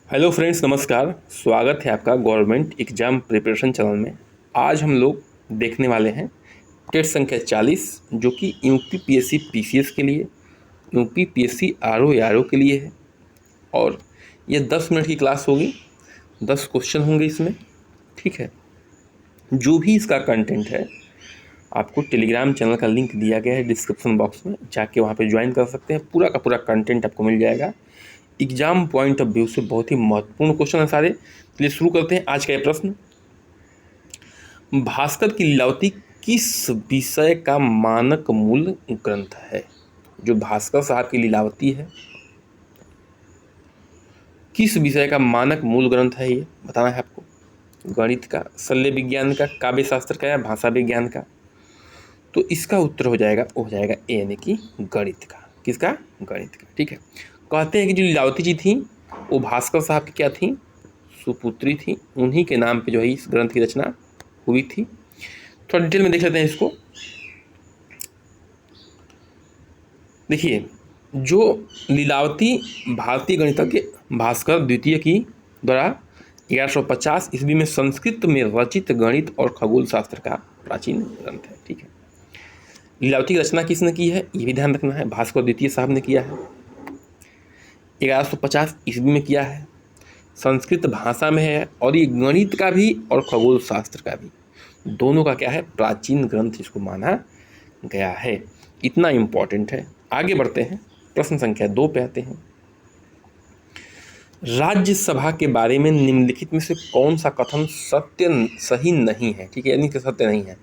Hello friends, नमस्कार। स्वागत है आपका गवर्नमेंट एग्जाम प्रिपरेशन चैनल में। आज हम लोग देखने वाले हैं टेस्ट संख्या 40, जो कि यूपी पीएससी पीसीएस के लिए, यूपी पीएससी आरओ एआरओ के लिए है। और ये 10 मिनट की क्लास होगी, 10 क्वेश्चन होंगे इसमें। ठीक है, जो भी इसका कंटेंट है आपको टेलीग्राम चैनल का लिंक दिया गया है डिस्क्रिप्शन बॉक्स में, जाके वहाँ पे ज्वाइन कर सकते हैं। पूरा का पूरा कंटेंट आपको मिल जाएगा। एग्जाम पॉइंट ऑफ व्यू से बहुत ही महत्वपूर्ण क्वेश्चन है सारे। चलिए शुरू करते हैं आज का ये प्रश्न। भास्कर की लीलावती किस विषय का मानक मूल ग्रंथ है? जो भास्कर साहब की लीलावती है, किस विषय का मानक मूल ग्रंथ है, ये बताना है आपको। गणित का, शल्य विज्ञान का, काव्य शास्त्र का या भाषा विज्ञान का? तो इसका उत्तर हो जाएगा ए, यानी कि गणित का। किसका? गणित का। ठीक है, कहते हैं कि जो लीलावती जी थी वो भास्कर साहब की क्या थी? सुपुत्री थी। उन्हीं के नाम पे जो है इस ग्रंथ की रचना हुई थी। थोड़ा डिटेल में देख लेते हैं इसको। देखिए, जो लीलावती भारतीय गणितज्ञ भास्कर द्वितीय की द्वारा 1150 ईस्वी में संस्कृत में रचित गणित और खगोल शास्त्र का प्राचीन ग्रंथ है। ठीक है, लीलावती की रचना किसने की है ये भी ध्यान रखना है। भास्कर द्वितीय साहब ने किया है, 1150 ईस्वी में किया है, संस्कृत भाषा में है, और ये गणित का भी और खगोल शास्त्र का भी, दोनों का क्या है, प्राचीन ग्रंथ इसको माना गया है। इतना इम्पोर्टेंट है। आगे बढ़ते हैं, प्रश्न संख्या 2 पे आते हैं। राज्यसभा के बारे में निम्नलिखित में से कौन सा कथन सही नहीं है? ठीक है, यानी कि सत्य नहीं है।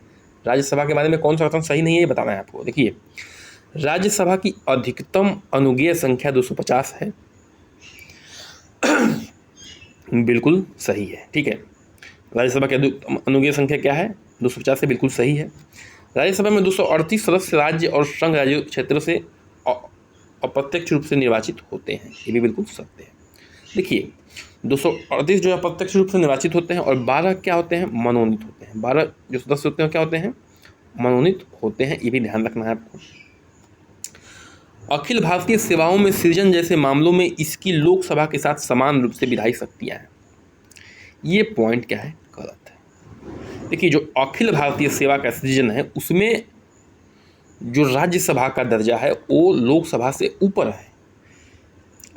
राज्यसभा के बारे में कौन सा कथन सही नहीं है ये बताना है आपको। देखिए, राज्यसभा की अधिकतम अनुज्ञेय संख्या 250 है। बिल्कुल सही है। ठीक है, राज्यसभा की अनुज्ञेय संख्या क्या है? 250 से बिल्कुल सही है। राज्यसभा में 238 सदस्य राज्य और संघ राज्य क्षेत्र से अप्रत्यक्ष रूप से निर्वाचित होते हैं, ये भी बिल्कुल सत्य है। देखिए, 238 जो है अप्रत्यक्ष रूप से निर्वाचित होते हैं, और 12 क्या होते हैं? मनोनीत होते हैं। 12 जो सदस्य होते हैं क्या होते हैं? मनोनीत होते हैं, ये भी ध्यान रखना है आपको। अखिल भारतीय सेवाओं में सृजन जैसे मामलों में इसकी लोकसभा के साथ समान रूप से विधायी शक्तियां हैं। ये पॉइंट क्या है? गलत है। देखिए, जो अखिल भारतीय सेवा का सृजन है उसमें जो राज्यसभा का दर्जा है वो लोकसभा से ऊपर है।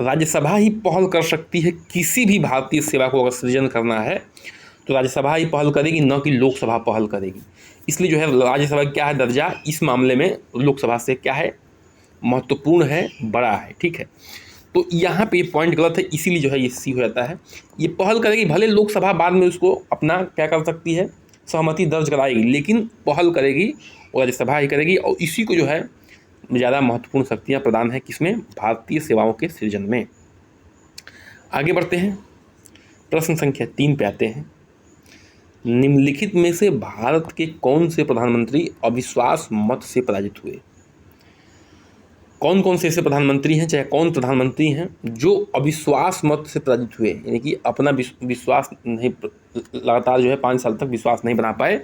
राज्यसभा ही पहल कर सकती है। किसी भी भारतीय सेवा को अगर सृजन करना है तो राज्यसभा ही पहल करेगी, न कि लोकसभा पहल करेगी। इसलिए जो है राज्यसभा क्या है दर्जा, इस मामले में लोकसभा से क्या है, महत्वपूर्ण है, बड़ा है। ठीक है, तो यहाँ पे ये पॉइंट गलत है, इसीलिए जो है ये सी हो जाता है। ये पहल करेगी, भले लोकसभा बाद में उसको अपना क्या कर सकती है, सहमति दर्ज कराएगी, लेकिन पहल करेगी वो राज्यसभा ही करेगी। और इसी को जो है ज़्यादा महत्वपूर्ण शक्तियाँ प्रदान है किसमें? भारतीय सेवाओं के सृजन में। आगे बढ़ते हैं, प्रश्न संख्या 3 पे आते हैं। निम्नलिखित में से भारत के कौन से प्रधानमंत्री अविश्वास मत से पराजित हुए? कौन कौन से ऐसे प्रधानमंत्री हैं, चाहे कौन प्रधानमंत्री हैं जो अविश्वास मत से पराजित हुए, यानी कि अपना विश्वास नहीं, लगातार जो है 5 साल तक विश्वास नहीं बना पाए?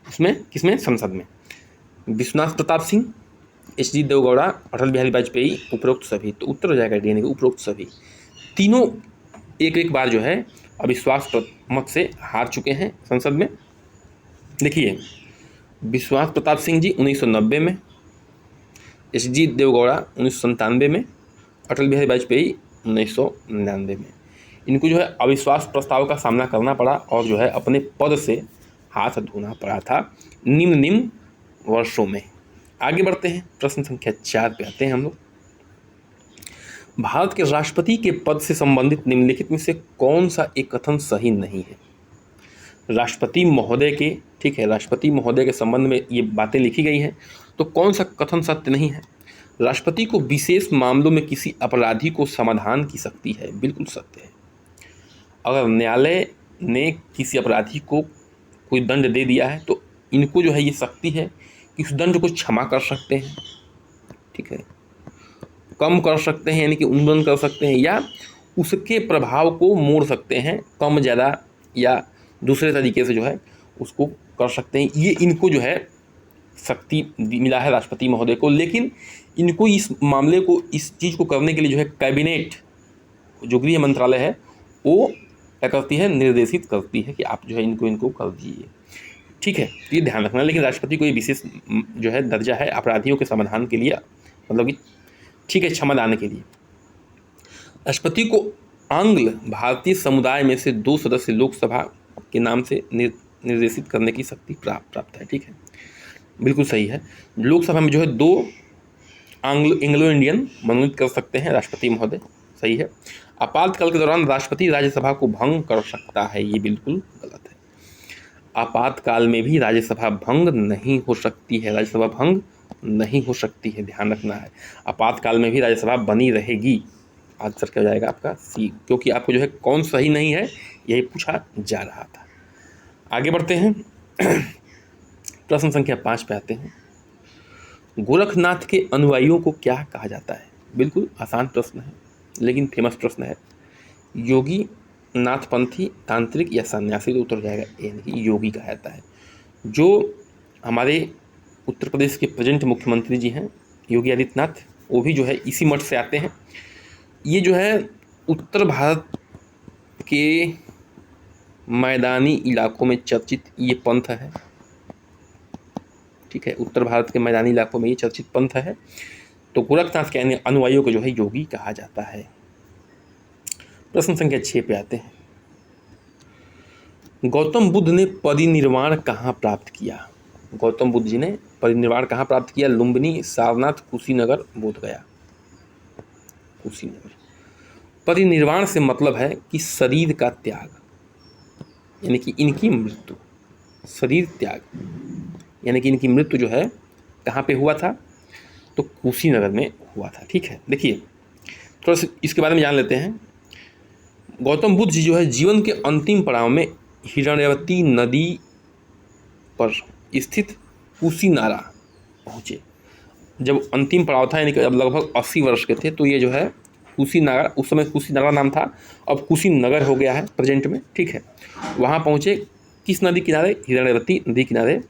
इसमें किसमें? संसद में। विश्वनाथ प्रताप सिंह, एच.डी. देवगौड़ा, अटल बिहारी वाजपेयी, उपरोक्त सभी। तो उत्तर हो जाएगा डी, यानी कि उपरोक्त सभी। तीनों एक एक बार जो है अविश्वास मत से हार चुके हैं संसद में। देखिए, विश्वनाथ प्रताप सिंह जी 1990 में, एच.डी. देवगौड़ा 1997 में, अटल बिहारी वाजपेयी 1999 में। इनको जो है अविश्वास प्रस्ताव का सामना करना पड़ा और जो है अपने पद से हाथ धोना पड़ा था निम्न वर्षों में। आगे बढ़ते हैं, प्रश्न संख्या 4 पे आते हैं हम लोग। भारत के राष्ट्रपति के पद से संबंधित निम्नलिखित में से कौन सा एक कथन सही नहीं है? राष्ट्रपति महोदय के, ठीक है, राष्ट्रपति महोदय के संबंध में ये बातें लिखी गई हैं, तो कौन सा कथन सत्य नहीं है? राष्ट्रपति को विशेष मामलों में किसी अपराधी को समाधान की शक्ति है, बिल्कुल सत्य है। अगर न्यायालय ने किसी अपराधी को कोई दंड दे दिया है तो इनको जो है ये शक्ति है कि उस दंड को क्षमा कर सकते हैं, ठीक है, कम कर सकते हैं, यानी कि उन्मूलन कर सकते हैं, या उसके प्रभाव को मोड़ सकते हैं, कम ज़्यादा या दूसरे तरीके से जो है उसको कर सकते हैं। ये इनको जो है शक्ति मिला है राष्ट्रपति महोदय को। लेकिन इनको इस मामले को, इस चीज़ को करने के लिए जो है कैबिनेट, जो गृह मंत्रालय है, वो क्या करती है, निर्देशित करती है कि आप जो है इनको कर दीजिए। ठीक है, तो ये ध्यान रखना। लेकिन राष्ट्रपति को ये विशेष जो है दर्जा है अपराधियों के समाधान के लिए, मतलब कि ठीक है, क्षमादान के लिए। राष्ट्रपति को आंग्ल भारतीय समुदाय में से 2 सदस्य लोकसभा के नाम से निर्देशित करने की शक्ति प्राप्त है। ठीक है, बिल्कुल सही है। लोकसभा में जो है 2 एंग्लो इंडियन मनोनीत कर सकते हैं राष्ट्रपति महोदय, सही है। आपातकाल के दौरान राष्ट्रपति राज्यसभा को भंग कर सकता है, ये बिल्कुल गलत है। आपातकाल में भी राज्यसभा भंग नहीं हो सकती है, राज्यसभा भंग नहीं हो सकती है, ध्यान रखना है। आपातकाल में भी राज्यसभा बनी रहेगी। आंसर क्या हो जाएगा आपका सी, क्योंकि आपको जो है कौन सही नहीं है यही पूछा जा रहा था। आगे बढ़ते हैं प्रश्न संख्या 5 पे आते हैं। गोरखनाथ के अनुयायियों को क्या कहा जाता है? बिल्कुल आसान प्रश्न है लेकिन फेमस प्रश्न है। योगी, नाथपंथी, तांत्रिक या सन्यासी? तो उत्तर जाएगा ए, यानी कि योगी कहा जाता है। जो हमारे उत्तर प्रदेश के प्रेजेंट मुख्यमंत्री जी हैं योगी आदित्यनाथ, वो भी जो है इसी मठ से आते हैं। ये जो है उत्तर भारत के मैदानी इलाकों में चर्चित ये पंथ है। ठीक है, उत्तर भारत के मैदानी इलाकों में ये चर्चित पंथ है। तो गोरखनाथ के अनुयायियों को जो है योगी कहा जाता है। प्रश्न संख्या 6 पे आते हैं। गौतम बुद्ध ने परिनिर्वाण कहाँ प्राप्त किया? गौतम बुद्ध जी ने परिनिर्वाण कहाँ प्राप्त किया? लुम्बिनी, सारनाथ, कुशीनगर, बोधगया। कुशीनगर। परिनिर्वाण से मतलब है कि शरीर का त्याग, यानी कि इनकी मृत्यु। शरीर त्याग यानी कि इनकी मृत्यु जो है कहाँ पे हुआ था? तो कुशीनगर में हुआ था। ठीक है, देखिए थोड़ा सा इसके बारे में जान लेते हैं। गौतम बुद्ध जी जो है जीवन के अंतिम पड़ाव में हिरण्यवती नदी पर स्थित कुशीनारा पहुँचे। जब अंतिम पड़ाव था यानी कि अब लगभग 80 वर्ष के थे, तो ये जो है कुशीनगर, उस समय कुशीनगर नाम था, अब कुशीनगर हो गया है प्रेजेंट में। ठीक है, वहाँ पहुँचे किस नदी किनारे? हिरण्यवती नदी किनारे।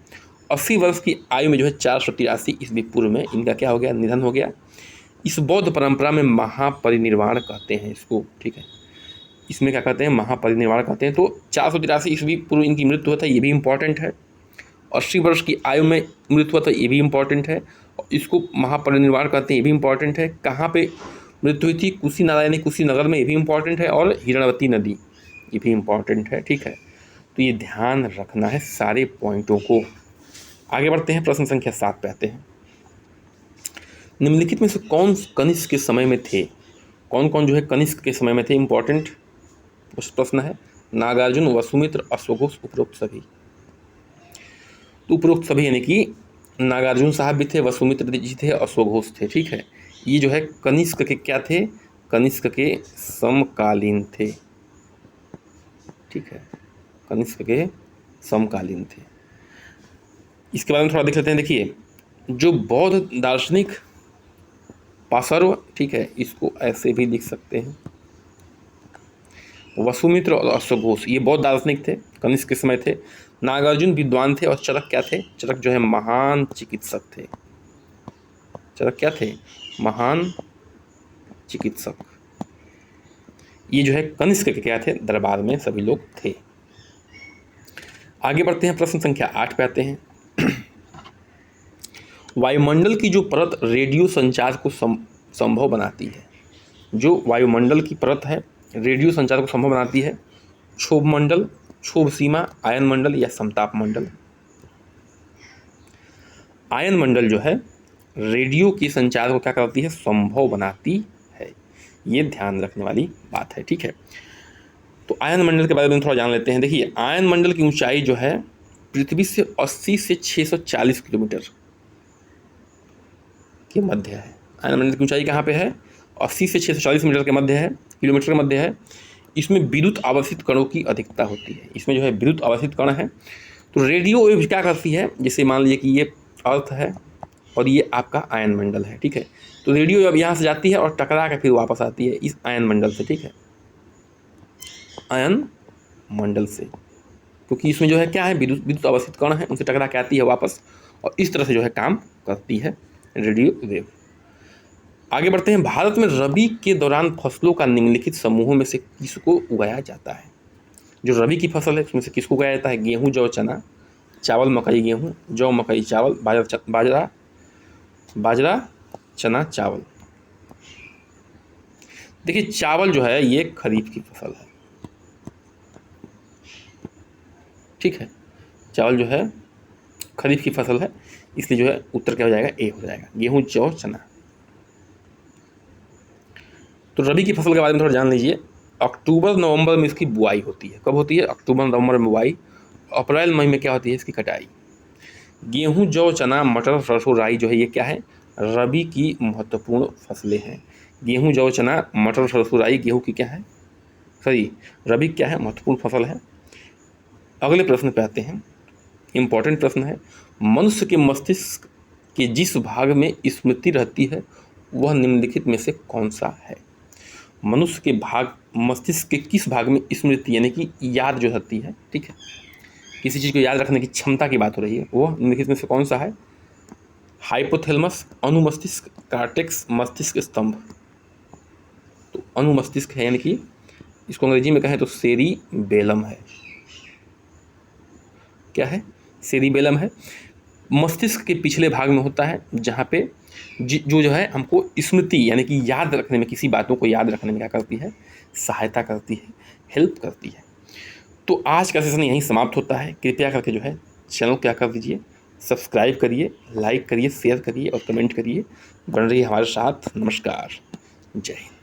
80 वर्ष की आयु में जो है 483 ईस्वी पूर्व में इनका क्या हो गया? निधन हो गया। इस बौद्ध परंपरा में महापरिनिर्वाण कहते हैं इसको। ठीक है, इसमें क्या कहते हैं? महापरिनिर्वाण कहते हैं। तो 483 ईस्वी पूर्व इनकी मृत्यु हुआ था, ये भी इम्पॉर्टेंट है। 80 वर्ष की आयु में मृत्यु हुआ था, ये भी इम्पॉर्टेंट है। इसको महापरिनिर्वाण कहते हैं, ये भी इम्पॉर्टेंट है। कहाँ पे मृत्यु हुई थी? कुशीनगर यानी कुशीनगर में, ये भी इम्पॉर्टेंट है। और हिरण्यवती नदी, ये भी इम्पॉर्टेंट है। ठीक है, तो ये ध्यान रखना है सारे पॉइंटों को। आगे बढ़ते हैं, प्रश्न संख्या 7 पे आते हैं। निम्नलिखित में से कौन कनिष्क के समय में थे? कौन कौन जो है कनिष्क के समय में थे? इम्पॉर्टेंट प्रश्न है। नागार्जुन, वसुमित्र, अश्वघोष, उपरोक्त सभी। तो उपरोक्त सभी यानी कि नागार्जुन साहब भी थे, वसुमित्र जी थे, अश्वघोष थे। ठीक है, ये जो है कनिष्क के क्या थे? कनिष्क के समकालीन थे। ठीक है, कनिष्क के समकालीन थे। इसके बारे में थोड़ा देख लेते हैं। देखिए, जो बौद्ध दार्शनिक पार्श्व, ठीक है, इसको ऐसे भी लिख सकते हैं। वसुमित्र और अश्वघोष ये बौद्ध दार्शनिक थे, कनिष्क के समय थे। नागार्जुन विद्वान थे और चरक क्या थे? चरक जो है महान चिकित्सक थे। चरक क्या थे? महान चिकित्सक। ये जो है कनिष्क के क्या थे? दरबार में सभी लोग थे। आगे बढ़ते हैं, प्रश्न संख्या 8 पे आते हैं। वायुमंडल की जो परत रेडियो संचार को संभव बनाती है, जो वायुमंडल की परत है रेडियो संचार को संभव बनाती है, क्षोभ मंडल, क्षोभ सीमा, आयन मंडल या समताप मंडल? आयन मंडल जो है रेडियो के संचार को क्या करती है? संभव बनाती है। ये ध्यान रखने वाली बात है। ठीक है, तो आयन मंडल के बारे में थोड़ा जान लेते हैं। देखिए, आयन मंडल की ऊंचाई जो है पृथ्वी से 80 से 640 किलोमीटर के मध्य है। आयन मंडल की ऊंचाई कहाँ पे है? 80 से 640 मीटर के मध्य है, किलोमीटर के मध्य है। इसमें विद्युत आवर्षित कणों की अधिकता होती है। इसमें जो है विद्युत आवर्षित कण है। तो रेडियो वेव क्या करती है? जैसे मान लीजिए कि ये अर्थ है और ये आपका आयन मंडल है। ठीक है, तो रेडियो वेव यहाँ से जाती है और टकरा कर फिर वापस आती है इस आयन मंडल से। ठीक है, आयन मंडल से, क्योंकि इसमें जो है क्या है? विद्युत आवर्षित कण है, उनसे टकरा के आती है वापस, और इस तरह से जो है काम करती है रेडियो वेव। आगे बढ़ते हैं। भारत में रबी के दौरान फसलों का निम्नलिखित समूहों में से किसको उगाया जाता है? जो रबी की फसल है उसमें से किसको उगाया जाता है? गेहूँ, जौ, चना, चावल, मकई, गेहूँ, जौ, मकई, चावल, बाजरा, चना, चावल। देखिए चावल जो है ये खरीफ की फसल है, ठीक है। चावल जो है खरीफ की फसल है, इसलिए जो है उत्तर क्या हो जाएगा? ए हो जाएगा। गेहूँ, जौ, चना। तो रबी की फसल के बारे में थोड़ा जान लीजिए। अक्टूबर नवंबर में इसकी बुआई होती है। कब होती है? अक्टूबर नवंबर में बुआई। अप्रैल मई में क्या होती है? इसकी कटाई। गेहूँ, जौ, चना, मटर, सरसों, राई जो है ये क्या है? रबी की महत्वपूर्ण फसलें हैं। गेहूँ, जौ, चना, मटर, सरसों, राई गेहूँ की क्या है? सॉरी, रबी क्या है? महत्वपूर्ण फसल है। अगले प्रश्न पे आते हैं। इम्पॉर्टेंट प्रश्न है। मनुष्य के मस्तिष्क के जिस भाग में स्मृति रहती है वह निम्नलिखित में से कौन सा है? मनुष्य के मस्तिष्क के किस भाग में स्मृति यानी कि याद जो रहती है, ठीक है, किसी चीज़ को याद रखने की क्षमता की बात हो रही है, वो निम्नलिखित में से कौन सा है? हाइपोथैलेमस, अनुमस्तिष्क, कार्टेक्स, मस्तिष्क स्तंभ। तो अनुमस्तिष्क है, यानी कि इसको अंग्रेजी में कहें तो सेरिबेलम है। क्या है? सेरिबेलम है। मस्तिष्क के पिछले भाग में होता है, जहाँ पे जो है हमको स्मृति यानी कि याद रखने में, किसी बातों को याद रखने में क्या करती है? सहायता करती है, हेल्प करती है। तो आज का सेशन यहीं समाप्त होता है। कृपया करके जो है चैनल क्या कर दीजिए, सब्सक्राइब करिए, लाइक करिए, शेयर करिए और कमेंट करिए। बन रहिए हमारे साथ। नमस्कार, जय हिंद।